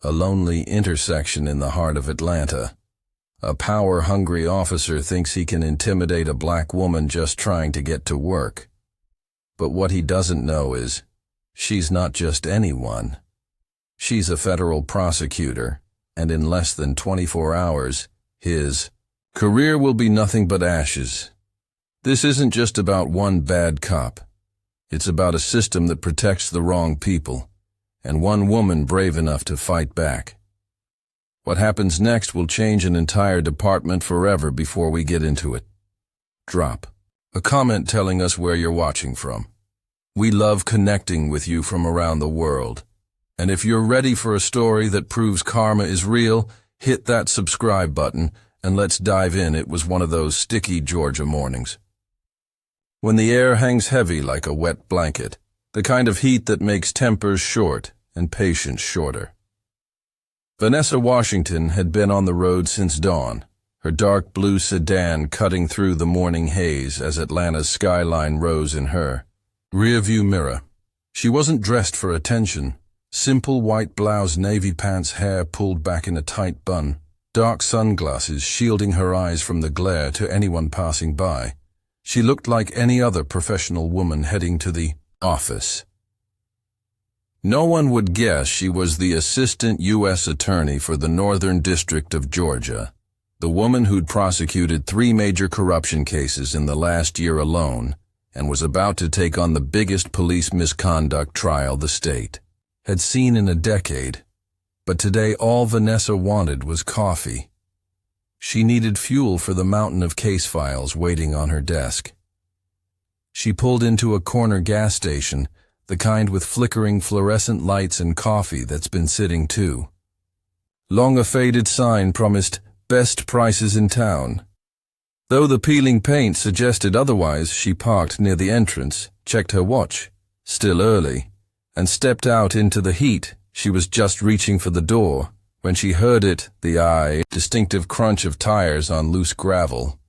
a lonely intersection in the heart of Atlanta. A power-hungry officer thinks he can intimidate a black woman just trying to get to work. But what he doesn't know is, she's not just anyone. She's a federal prosecutor, and in less than 24 hours, his career will be nothing but ashes. This isn't just about one bad cop. It's about a system that protects the wrong people, and one woman brave enough to fight back. What happens next will change an entire department forever before we get into it. Drop a comment telling us where you're watching from. We love connecting with you from around the world. And if you're ready for a story that proves karma is real, hit that subscribe button and let's dive in. It was one of those sticky Georgia mornings, when the air hangs heavy like a wet blanket, the kind of heat that makes tempers short and patience shorter. Vanessa Washington had been on the road since dawn, her dark blue sedan cutting through the morning haze as Atlanta's skyline rose in her rearview mirror. She wasn't dressed for attention. Simple white blouse, navy pants, hair pulled back in a tight bun, dark sunglasses shielding her eyes from the glare to anyone passing by. She looked like any other professional woman heading to the office. No one would guess she was the assistant U.S. attorney for the Northern District of Georgia, the woman who'd prosecuted 3 major corruption cases in the last year alone and was about to take on the biggest police misconduct trial the state had seen in a decade. But today all Vanessa wanted was coffee. She needed fuel for the mountain of case files waiting on her desk. She pulled into a corner gas station, the kind with flickering fluorescent lights and coffee that's been sitting too long. A faded sign promised best prices in town. Though the peeling paint suggested otherwise, she parked near the entrance, checked her watch, still early, and stepped out into the heat. She was just reaching for the door when she heard it, the distinctive crunch of tires on loose gravel,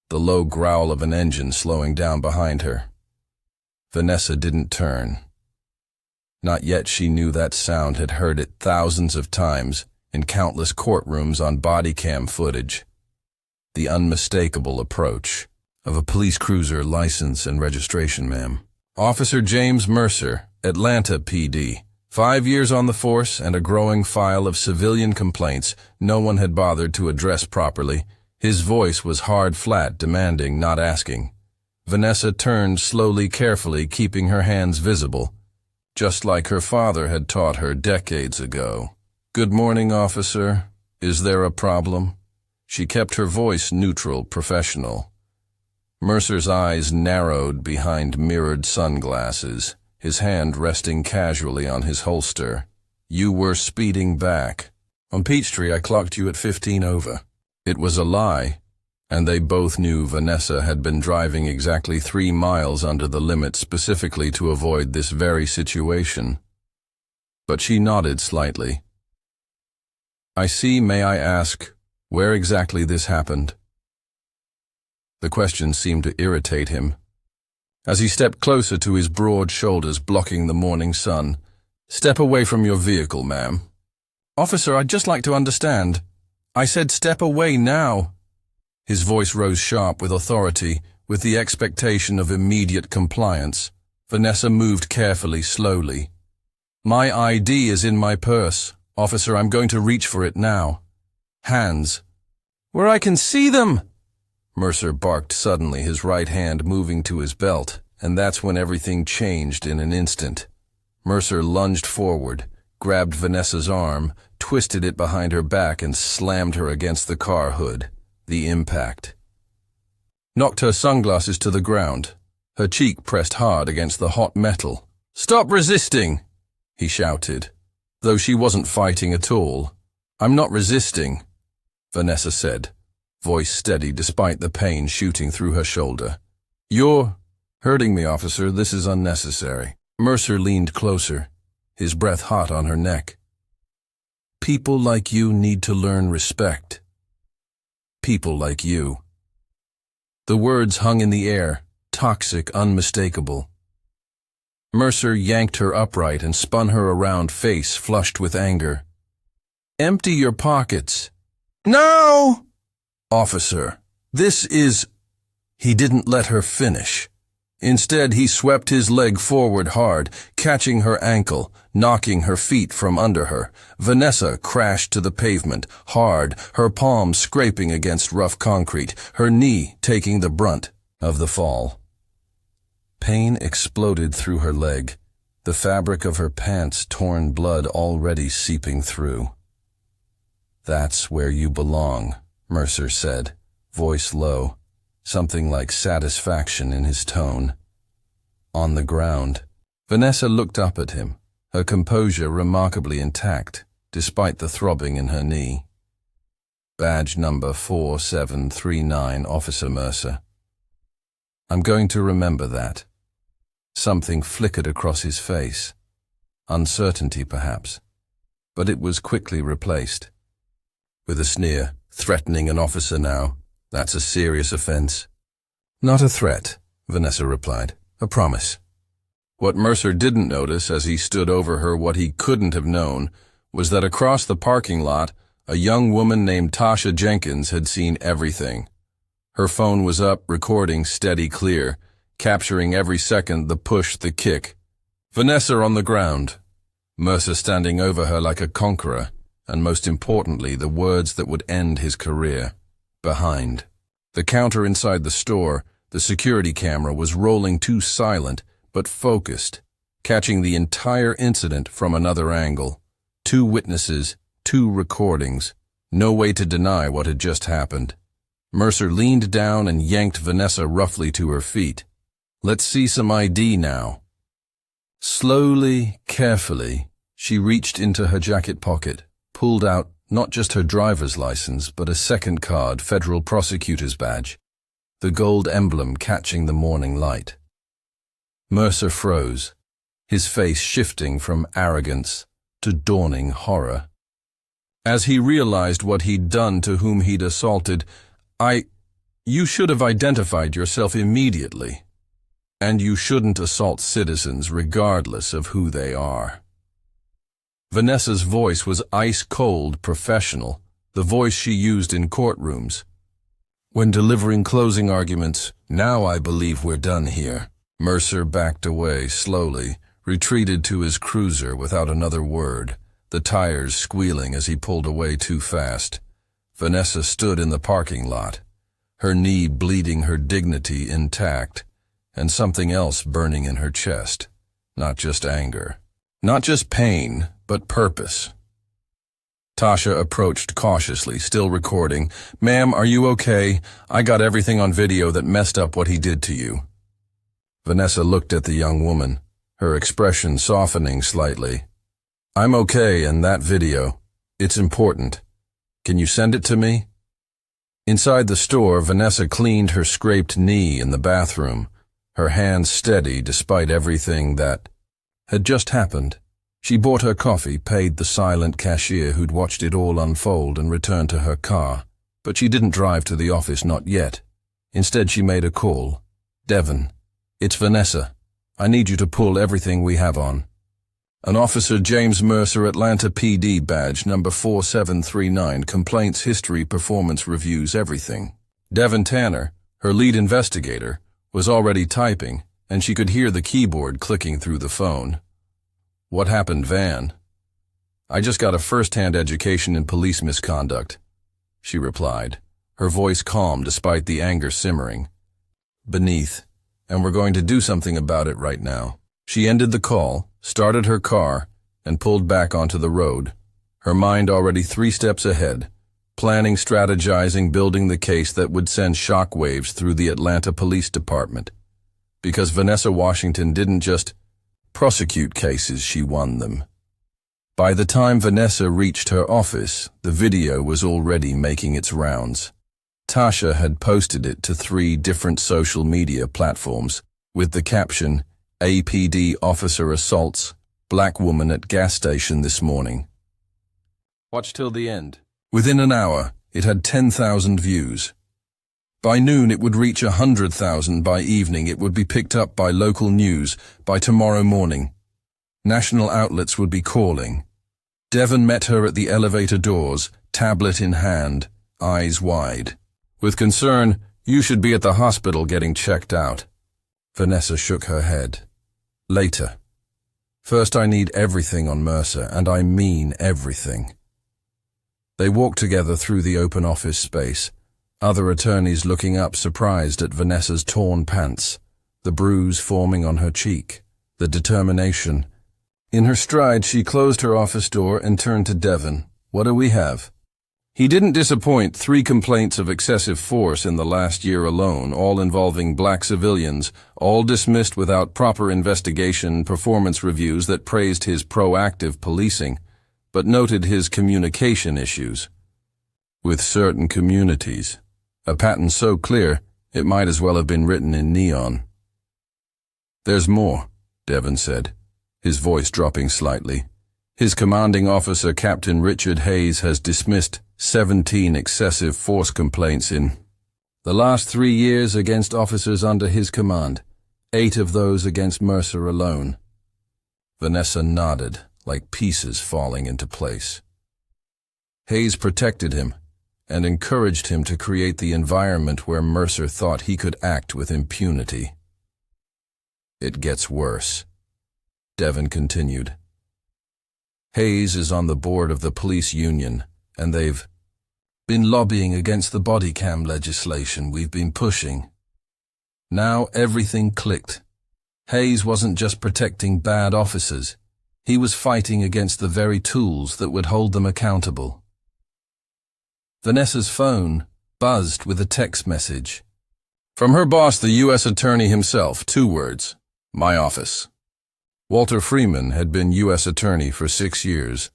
the low growl of an engine slowing down behind her. Vanessa didn't turn. Not yet. She knew that sound, had heard it thousands of times in countless courtrooms on body cam footage. The unmistakable approach of a police cruiser, license and registration, ma'am. Officer James Mercer, Atlanta PD. 5 years on the force and a growing file of civilian complaints no one had bothered to address properly. His voice was hard, flat, demanding, not asking. Vanessa turned slowly, carefully, keeping her hands visible, just like her father had taught her decades ago. Good morning, officer. Is there a problem? She kept her voice neutral, professional. Mercer's eyes narrowed behind mirrored sunglasses, his hand resting casually on his holster. You were speeding back. On Peachtree, I clocked you at 15 over. It was a lie, and they both knew Vanessa had been driving exactly 3 miles under the limit specifically to avoid this very situation. But she nodded slightly. I see. May I ask where exactly this happened? The question seemed to irritate him. As he stepped closer to his broad shoulders blocking the morning sun, Step away from your vehicle, ma'am. Officer, I'd just like to understand. I said step away now. His voice rose sharp with authority, with the expectation of immediate compliance. Vanessa moved carefully, slowly. My ID is in my purse. Officer, I'm going to reach for it now. Hands. Where I can see them! Mercer barked suddenly, his right hand moving to his belt, and that's when everything changed in an instant. Mercer lunged forward, grabbed Vanessa's arm, twisted it behind her back, and slammed her against the car hood. The impact knocked her sunglasses to the ground. Her cheek pressed hard against the hot metal. Stop resisting, he shouted, though she wasn't fighting at all. I'm not resisting, Vanessa said, voice steady despite the pain shooting through her shoulder. You're hurting me, officer. This is unnecessary. Mercer leaned closer, his breath hot on her neck. People like you need to learn respect. People like you. The words hung in the air, toxic, unmistakable. Mercer yanked her upright and spun her around, face flushed with anger. Empty your pockets. No! Officer, this is... He didn't let her finish. Instead, he swept his leg forward hard, catching her ankle, knocking her feet from under her. Vanessa crashed to the pavement, hard, her palms scraping against rough concrete, her knee taking the brunt of the fall. Pain exploded through her leg, the fabric of her pants torn, blood already seeping through. "That's where you belong," Mercer said, voice low, something like satisfaction in his tone. On the ground, Vanessa looked up at him, her composure remarkably intact, despite the throbbing in her knee. "Badge number 4739, Officer Mercer." "I'm going to remember that." Something flickered across his face. Uncertainty, perhaps, but it was quickly replaced. With a sneer, "Threatening an officer now. That's a serious offense." "Not a threat," Vanessa replied. "A promise." What Mercer didn't notice as he stood over her, what he couldn't have known, was that across the parking lot, a young woman named Tasha Jenkins had seen everything. Her phone was up, recording steady clear, capturing every second, the push, the kick. Vanessa on the ground, Mercer standing over her like a conqueror, and most importantly, the words that would end his career. Behind. The counter inside the store, the security camera was rolling, too silent, but focused, catching the entire incident from another angle. 2 witnesses, 2 recordings, no way to deny what had just happened. Mercer leaned down and yanked Vanessa roughly to her feet. "Let's see some ID now." Slowly, carefully, she reached into her jacket pocket, pulled out not just her driver's license, but a second card, federal prosecutor's badge, the gold emblem catching the morning light. Mercer froze, his face shifting from arrogance to dawning horror. As he realized what he'd done to whom he'd assaulted, "You should have identified yourself immediately. And you shouldn't assault citizens regardless of who they are." Vanessa's voice was ice-cold, professional, the voice she used in courtrooms. When delivering closing arguments, "Now I believe we're done here." Mercer backed away slowly, retreated to his cruiser without another word, the tires squealing as he pulled away too fast. Vanessa stood in the parking lot, her knee bleeding, her dignity intact, and something else burning in her chest. Not just anger. Not just pain, but purpose. Tasha approached cautiously, still recording. "Ma'am, are you okay? I got everything on video that messed up what he did to you." Vanessa looked at the young woman, her expression softening slightly. "I'm okay, and that video. It's important. Can you send it to me?" Inside the store, Vanessa cleaned her scraped knee in the bathroom, her hands steady despite everything that had just happened. She bought her coffee, paid the silent cashier who'd watched it all unfold, and returned to her car. But she didn't drive to the office, not yet. Instead, she made a call. "Devon, it's Vanessa. I need you to pull everything we have on." "An Officer James Mercer, Atlanta PD, badge number 4739, complaints history, performance reviews, everything." Devon Tanner, her lead investigator, was already typing, and she could hear the keyboard clicking through the phone. "What happened, Van?" "I just got a first-hand education in police misconduct," she replied, her voice calm despite the anger simmering beneath, "and we're going to do something about it right now." She ended the call, started her car, and pulled back onto the road, her mind already 3 steps ahead, planning, strategizing, building the case that would send shockwaves through the Atlanta Police Department. Because Vanessa Washington didn't just prosecute cases, she won them. By the time Vanessa reached her office, the video was already making its rounds. Tasha had posted it to 3 different social media platforms with the caption, "APD officer assaults black woman at gas station this morning." Watch till the end. Within an hour, it had 10,000 views. By noon, it would reach 100,000. By evening, it would be picked up by local news. By tomorrow morning, national outlets would be calling. Devon met her at the elevator doors, tablet in hand, eyes wide. With concern, "You should be at the hospital getting checked out." Vanessa shook her head. "Later. First I need everything on Mercer, and I mean everything." They walked together through the open office space, other attorneys looking up surprised at Vanessa's torn pants, the bruise forming on her cheek, the determination. In her stride, she closed her office door and turned to Devon. "What do we have?" He didn't disappoint. 3 complaints of excessive force in the last year alone, all involving black civilians, all dismissed without proper investigation, performance reviews that praised his proactive policing, but noted his communication issues. With certain communities. A pattern so clear, it might as well have been written in neon. "There's more," Devon said, his voice dropping slightly. "His commanding officer, Captain Richard Hayes, has dismissed 17 excessive force complaints in the last 3 years against officers under his command, 8 of those against Mercer alone." Vanessa nodded, like pieces falling into place. Hayes protected him and encouraged him to create the environment where Mercer thought he could act with impunity. "It gets worse," Devon continued. "Hayes is on the board of the police union, and they've been lobbying against the body cam legislation we've been pushing. Now everything clicked. Hayes wasn't just protecting bad officers. He was fighting against the very tools that would hold them accountable." Vanessa's phone buzzed with a text message. From her boss, the U.S. Attorney himself, 2 words, "My office." Walter Freeman had been U.S. Attorney for 6 years,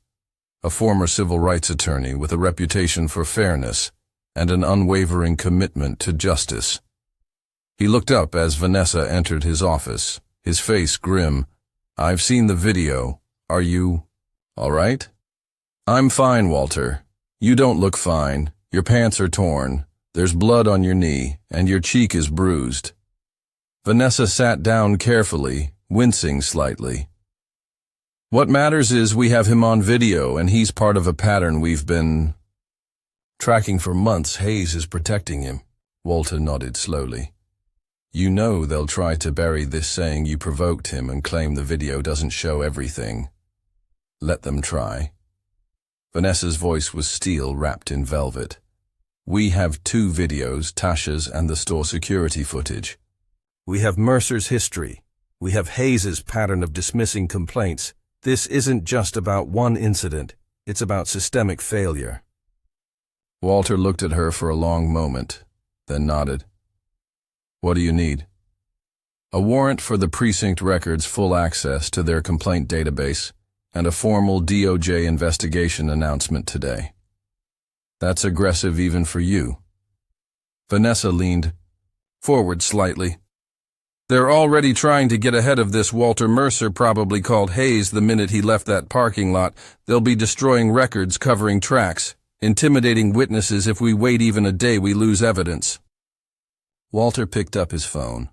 a former civil rights attorney with a reputation for fairness and an unwavering commitment to justice. He looked up as Vanessa entered his office, his face grim. "I've seen the video. Are you all right?" "I'm fine, Walter. You don't look fine. Your pants are torn. There's blood on your knee, and your cheek is bruised." Vanessa sat down carefully, wincing slightly. "What matters is we have him on video, and he's part of a pattern we've been tracking for months. Hayes is protecting him." Walter nodded slowly. "You know they'll try to bury this saying you provoked him and claim the video doesn't show everything. Let them try." Vanessa's voice was steel wrapped in velvet. "We have 2 videos, Tasha's and the store security footage. We have Mercer's history. We have Hayes's pattern of dismissing complaints. This isn't just about one incident. It's about systemic failure." Walter looked at her for a long moment, then nodded. "What do you need?" "A warrant for the precinct records, full access to their complaint database, and a formal DOJ investigation announcement today." "That's aggressive even for you." Vanessa leaned forward slightly. "They're already trying to get ahead of this. Walter Mercer probably called Hayes the minute he left that parking lot. They'll be destroying records, covering tracks, intimidating witnesses. If we wait even a day, we lose evidence." Walter picked up his phone.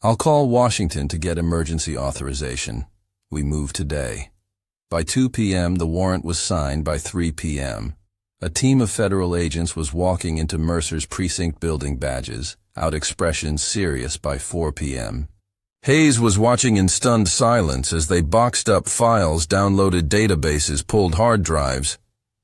"I'll call Washington to get emergency authorization. We move today." By 2 p.m., the warrant was signed. By 3 p.m., a team of federal agents was walking into Mercer's precinct building, badges out, expressions serious. By 4 p.m., Hayes was watching in stunned silence as they boxed up files, downloaded databases, pulled hard drives.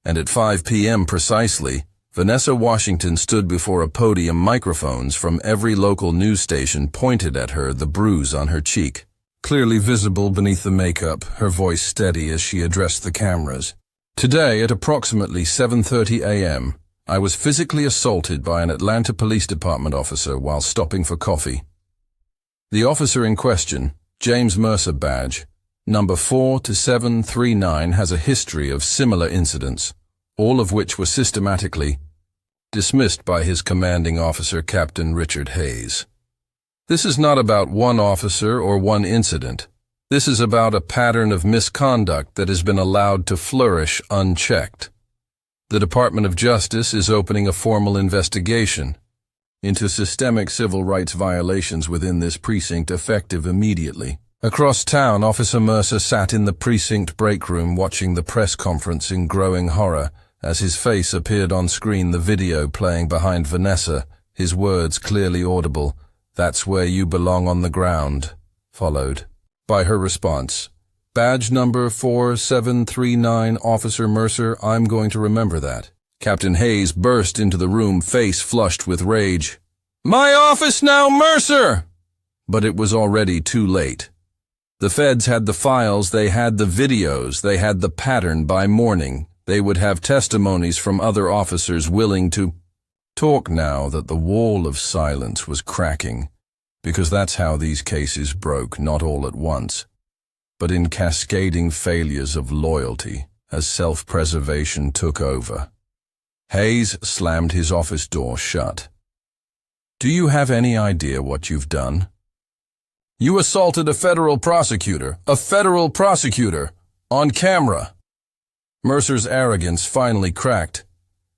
And at 5 p.m. precisely, Vanessa Washington stood before a podium, microphones from every local news station pointed at her, the bruise on her cheek clearly visible beneath the makeup, her voice steady as she addressed the cameras. "Today at approximately 7:30 a.m., I was physically assaulted by an Atlanta Police Department officer while stopping for coffee. The officer in question, James Mercer, badge number 42739, has a history of similar incidents, all of which were systematically dismissed by his commanding officer, Captain Richard Hayes. This is not about one officer or one incident. This is about a pattern of misconduct that has been allowed to flourish unchecked. The Department of Justice is opening a formal investigation into systemic civil rights violations within this precinct, effective immediately. Across town, Officer Mercer sat in the precinct break room watching the press conference in growing horror as his face appeared on screen, the video playing behind Vanessa, his words clearly audible. "That's where you belong on the ground," followed by her response. "Badge number 4739, Officer Mercer, I'm going to remember that." Captain Hayes burst into the room, face flushed with rage. "My office now, Mercer!" But it was already too late. The feds had the files, they had the videos, they had the pattern. By morning. They would have testimonies from other officers willing to talk now that the wall of silence was cracking, because that's how these cases broke, not all at once, but in cascading failures of loyalty as self-preservation took over. Hayes slammed his office door shut. "Do you have any idea what you've done? You assaulted a federal prosecutor, on camera." Mercer's arrogance finally cracked.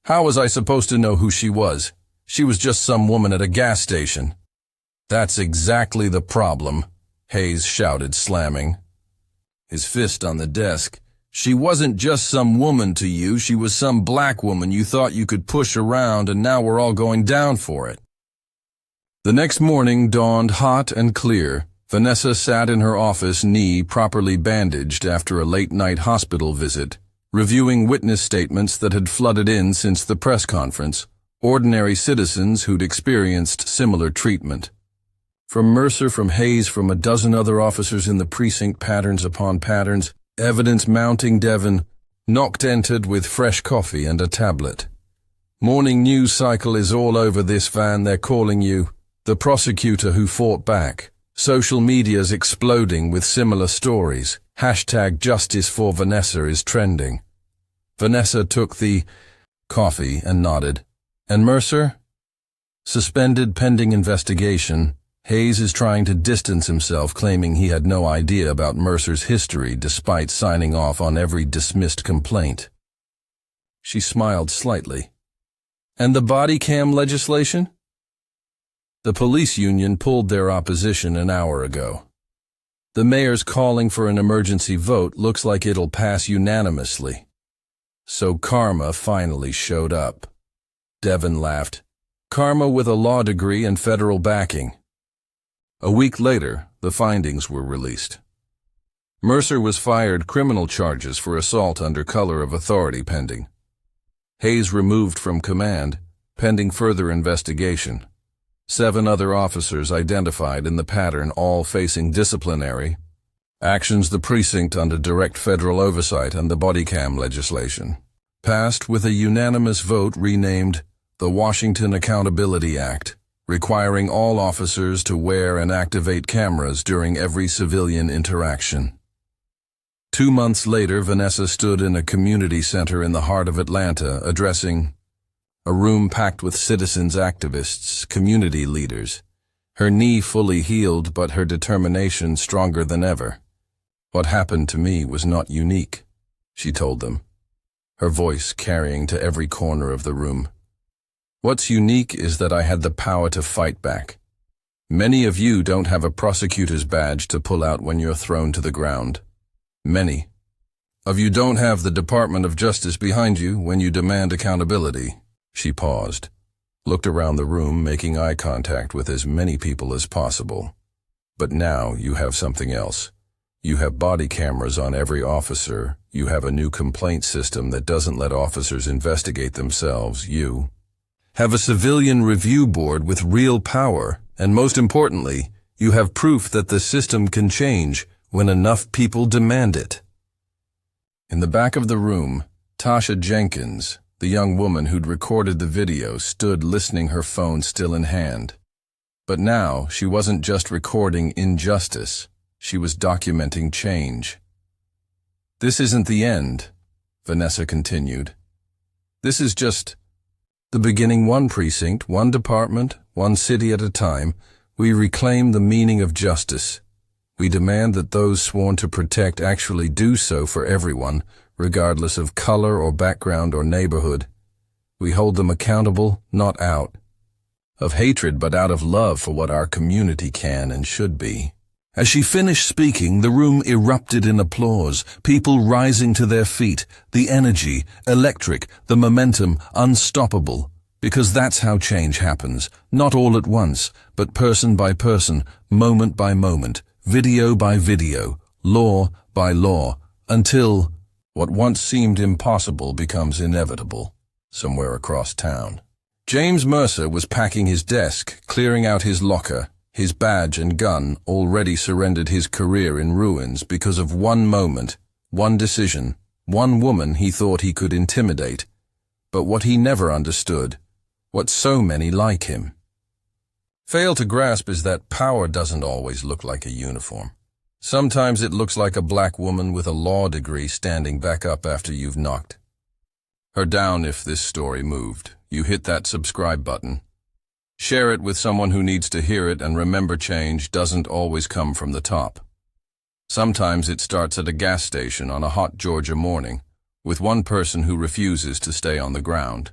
"How was I supposed to know who she was? She was just some woman at a gas station." "That's exactly the problem," Hayes shouted, slamming his fist on the desk. "She wasn't just some woman to you, she was some black woman you thought you could push around, and now we're all going down for it." The next morning dawned hot and clear. Vanessa sat in her office, knee properly bandaged after a late-night hospital visit, reviewing witness statements that had flooded in since the press conference, ordinary citizens who'd experienced similar treatment. From Mercer, from Hayes, from a dozen other officers in the precinct, patterns upon patterns, evidence mounting. Devon knocked entered with fresh coffee and a tablet. "Morning news cycle is all over this, Van. They're calling you the prosecutor who fought back. Social media's exploding with similar stories. #Justice for Vanessa is trending." Vanessa took the coffee and nodded. "And Mercer?" "Suspended pending investigation." Hayes is trying to distance himself, claiming he had no idea about Mercer's history despite signing off on every dismissed complaint. She smiled slightly. "And the body cam legislation?" "The police union pulled their opposition an hour ago. The mayor's calling for an emergency vote. Looks like it'll pass unanimously." So karma finally showed up. Devon laughed. "Karma with a law degree and federal backing." A week later, the findings were released. Mercer was fired, criminal charges for assault under color of authority pending. Hayes removed from command, pending further investigation. 7 other officers identified in the pattern, all facing disciplinary actions. The precinct, under direct federal oversight, and the body cam legislation passed with a unanimous vote, renamed the Washington Accountability Act, requiring all officers to wear and activate cameras during every civilian interaction. 2 months later, Vanessa stood in a community center in the heart of Atlanta, addressing a room packed with citizens, activists, community leaders. Her knee fully healed, but her determination stronger than ever. "What happened to me was not unique," she told them, her voice carrying to every corner of the room. "What's unique is that I had the power to fight back. Many of you don't have a prosecutor's badge to pull out when you're thrown to the ground. Many of you don't have the Department of Justice behind you when you demand accountability." She paused, looked around the room, making eye contact with as many people as possible. "But now you have something else. You have body cameras on every officer. You have a new complaint system that doesn't let officers investigate themselves. You have a civilian review board with real power, and most importantly, you have proof that the system can change when enough people demand it." In the back of the room, Tasha Jenkins, the young woman who'd recorded the video, stood listening, her phone still in hand. But now, she wasn't just recording injustice, she was documenting change. "This isn't the end," Vanessa continued. "This is just the beginning. One precinct, one department, one city at a time. We reclaim the meaning of justice. We demand that those sworn to protect actually do so for everyone, regardless of color or background or neighborhood. We hold them accountable, not out of hatred, but out of love for what our community can and should be." As she finished speaking, the room erupted in applause, people rising to their feet, the energy, electric, the momentum, unstoppable. Because that's how change happens, not all at once, but person by person, moment by moment, video by video, law by law, until what once seemed impossible becomes inevitable, somewhere across town. James Mercer was packing his desk, clearing out his locker. His badge and gun already surrendered his career in ruins because of one moment, one decision, one woman he thought he could intimidate. But what he never understood, what so many like him fail to grasp, is that power doesn't always look like a uniform. Sometimes it looks like a black woman with a law degree standing back up after you've knocked her down. If this story moved, you hit that subscribe button. Share it with someone who needs to hear it, and remember, change doesn't always come from the top. Sometimes it starts at a gas station on a hot Georgia morning, with one person who refuses to stay on the ground.